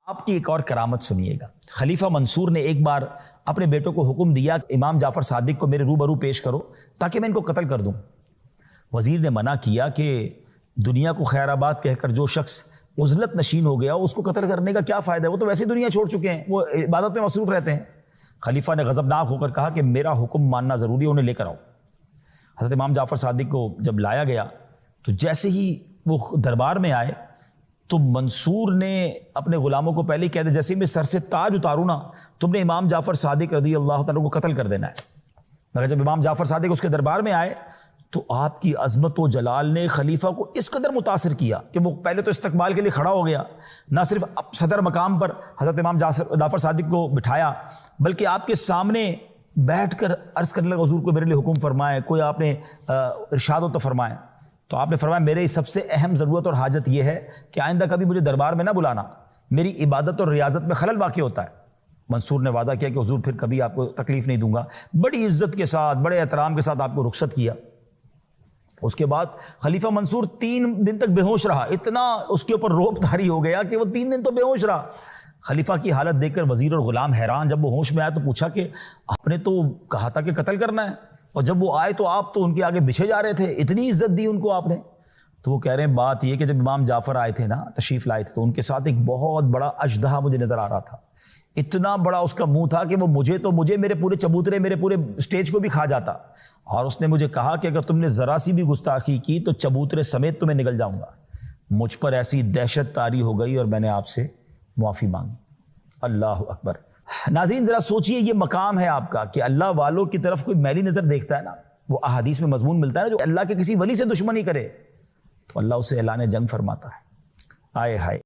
آپ کی ایک اور کرامت سنیے گا۔ خلیفہ منصور نے ایک بار اپنے بیٹوں کو حکم دیا کہ امام جعفر صادق کو میرے روبرو پیش کرو تاکہ میں ان کو قتل کر دوں۔ وزیر نے منع کیا کہ دنیا کو خیر آباد کہہ کر جو شخص عزلت نشین ہو گیا اس کو قتل کرنے کا کیا فائدہ ہے، وہ تو ویسے دنیا چھوڑ چکے ہیں، وہ عبادت میں مصروف رہتے ہیں۔ خلیفہ نے غضبناک ہو کر کہا کہ میرا حکم ماننا ضروری ہے، انہیں لے کر آؤ۔ حضرت امام جعفر صادق کو جب لایا گیا تو جیسے ہی وہ دربار میں آئے تو منصور نے اپنے غلاموں کو پہلے ہی کہہ دیا جیسے میں سر سے تاج اتاروں نا تم نے امام جعفر صادق رضی اللہ تعالیٰ کو قتل کر دینا ہے۔ مگر جب امام جعفر صادق اس کے دربار میں آئے تو آپ کی عظمت و جلال نے خلیفہ کو اس قدر متاثر کیا کہ وہ پہلے تو استقبال کے لیے کھڑا ہو گیا، نہ صرف صدر مقام پر حضرت امام جعفر صادق کو بٹھایا بلکہ آپ کے سامنے بیٹھ کر عرض کرنے لگا حضور کو میرے لیے حکم فرمائے، کوئی آپ نے ارشاد ہو تو فرمائے۔ تو آپ نے فرمایا میرے سب سے اہم ضرورت اور حاجت یہ ہے کہ آئندہ کبھی مجھے دربار میں نہ بلانا، میری عبادت اور ریاضت میں خلل واقع ہوتا ہے۔ منصور نے وعدہ کیا کہ حضور پھر کبھی آپ کو تکلیف نہیں دوں گا، بڑی عزت کے ساتھ بڑے احترام کے ساتھ آپ کو رخصت کیا۔ اس کے بعد خلیفہ منصور 3 دن تک بے ہوش رہا، اتنا اس کے اوپر روب طاری ہو گیا کہ وہ 3 دن تو بے ہوش رہا۔ خلیفہ کی حالت دیکھ کر وزیر اور غلام حیران، جب وہ ہوش میں آیا تو پوچھا کہ آپ نے تو کہا تھا کہ قتل کرنا ہے اور جب وہ آئے تو آپ تو ان کے آگے بچھے جا رہے تھے، اتنی عزت دی ان کو آپ نے۔ تو وہ کہہ رہے ہیں بات یہ کہ جب امام جعفر آئے تھے نا، تشریف لائے تھے، تو ان کے ساتھ ایک بہت بڑا اژدہا مجھے نظر آ رہا تھا، اتنا بڑا اس کا منہ تھا کہ وہ مجھے میرے پورے چبوترے میرے پورے اسٹیج کو بھی کھا جاتا، اور اس نے مجھے کہا کہ اگر تم نے ذرا سی بھی گستاخی کی تو چبوترے سمیت تمہیں نگل جاؤں گا۔ مجھ پر ایسی دہشت طاری ہو گئی اور میں نے آپ سے معافی مانگی۔ اللہ اکبر۔ ناظرین ذرا سوچئے، یہ مقام ہے آپ کا کہ اللہ والوں کی طرف کوئی میلی نظر دیکھتا ہے نا، وہ احادیث میں مضمون ملتا ہے نا، جو اللہ کے کسی ولی سے دشمنی کرے تو اللہ اسے اعلان جنگ فرماتا ہے۔ آئے ہائے۔